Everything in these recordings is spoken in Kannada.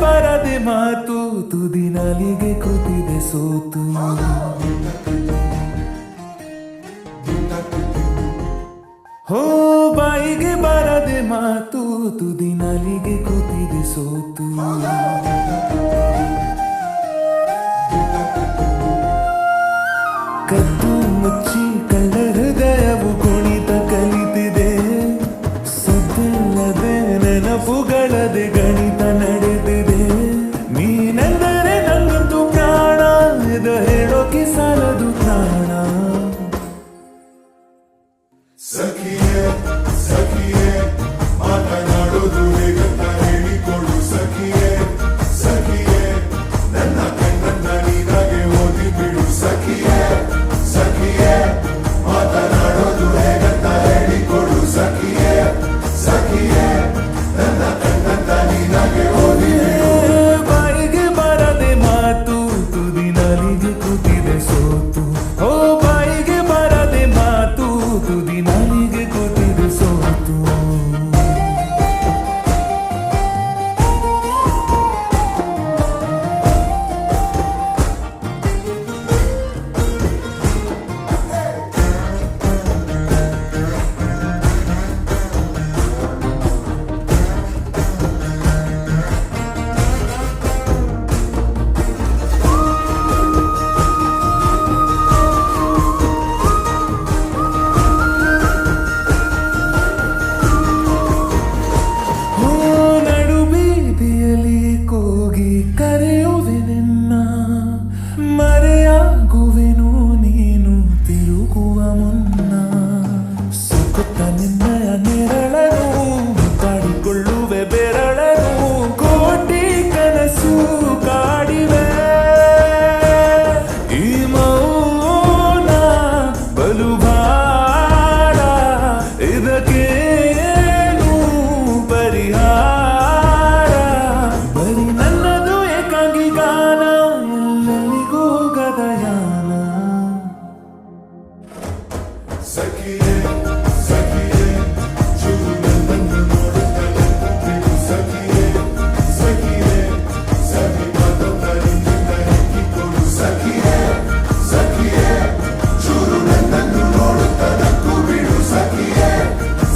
ಬರದೆ ಮಾತು ತುದಿ ನಾಲಿಗೆ ಕೂತಿದೆ ಸೋತು. ಹೋ ಬಾಯಿಗೆ ಬರದೆ ಮಾತು ತುದಿ ನಾಲಿಗೆ ಕೂತಿದೆ ಸೋತು. ಕದ್ದು ಮುಚ್ಚಿ ಕಳ್ಳ ಹೃದಯವು ಕುಣಿತ ಕಲಿತಿದೆ. ಸದ್ದಿಲ್ಲದೆ ನೆನಪುಗಳದೆ ಗಣಿತ ನಡೆದಿದೆ. ನೀನೆಂದರೆ ನನ್ನದು ಪ್ರಾಣ, ಇದು ಹೇಳೋಕೆ ಸಾಲದು ಪ್ರಾಣ. ಸಖಿಯೇ ಸಖಿಯೇ ಮಾತನಾಡೋದು ಹೇಗಂತ ಹೇಳಿಕೊಡು. ಸಖಿಯೇ ಸಖಿಯೇ ನನ್ನ ಕಣ್ಣನ್ನ ನೀನಾಗೆ ಓದಿ ಬಿಡು. ಸಖಿಯೇ ಸಖಿಯೇ ಮಾತನಾಡೋದು ಹೇಗಂತ ಹೇಳಿಕೊಡು. ಸಖಿಯೇ ಸಖಿಯೇ ನನ್ನ ಕಣ್ಣನ್ನ ನೀನಾಗೆ ಓದಿ ಬಿಡು. ಬಾಯಿಗೆ ಬರದೆ ಮಾತು ತುದಿ ನಾಲಿಗೆ ಕೂತಿದೆ ಸೋತು. ಓ ಬಾಯಿಗೆ ಬರದೆ ಮಾತು ತುದಿ ನಾಲಿಗೆ ಕೂತಿದೆ ಸೋತು. ಕರೆಯುವೆ ನಿನ್ನ ಮರೆಯಾಗುವೆನು ನೀನು ತಿರುಗುವ ಮುನ್ನ. ಸುಖುತ್ತ ನಿನ್ನಯ ನೆರಳನು ಕಾಡಿಕೊಳ್ಳುವೆ ಬೆರಳನು. ಕೋಟಿ ಕನಸು ಕಾಡಿವೆ ಈ ಮೌನ ಬಲು ಭಾರ. ಇದಕ್ಕೇನು ಪರಿಹಾರ? ಬರೀ ನನ್ನದು ಏಕಾಂಗಿ ಗಾನ, ಎಲ್ಲೆಲ್ಲಿಗೂ ಗದಯಾನ. ಸಖಿಯೇ ಸಖಿಯೇ ಚೂರು ನನ್ನನ್ನು ನೋಡುತ್ತಲೇ ಬಿಡು. ಸಖಿಯೇ ಸಖಿಯೇ ಸಖಿ ಮಾತೊಂದ ನಿನ್ನಿಂದ ಹೆಕ್ಕಿಕೊಡು. ಸಖಿಯೇ ಸಖಿಯೇ ಚೂರು ನನ್ನನ್ನು ನೋಡುತ್ತಲೇ ಬಿಡು. ಸಖಿಯೇ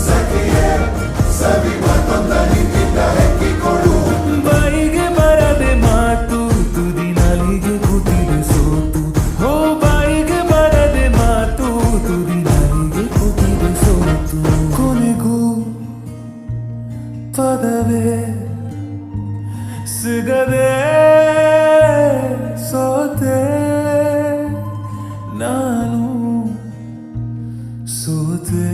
ಸಖಿಯೇ ಸವಿ ಮಾತೊಂದ ನಿನ್ನಿಂದ ಹೆಕ್ಕಿಕೊಡು. ಬಾಯಿಗೆ ಬರದೆ ಮಾತು ತುದಿ ನಾಲಿಗೆ ಕೂತಿದೆ ಸೋತು. ಹೋ ಬಾಯಿಗೆ ಬರದೆ ಮಾತು ತುದಿ ನಾಲಿಗೆ ಕೂತಿದೆ ಸೋತು. ಕೊನೆಗೂ ಪದವೇ ಸಿಗದೆ ಸೋತೆ ನಾನು ಸೋತೆ.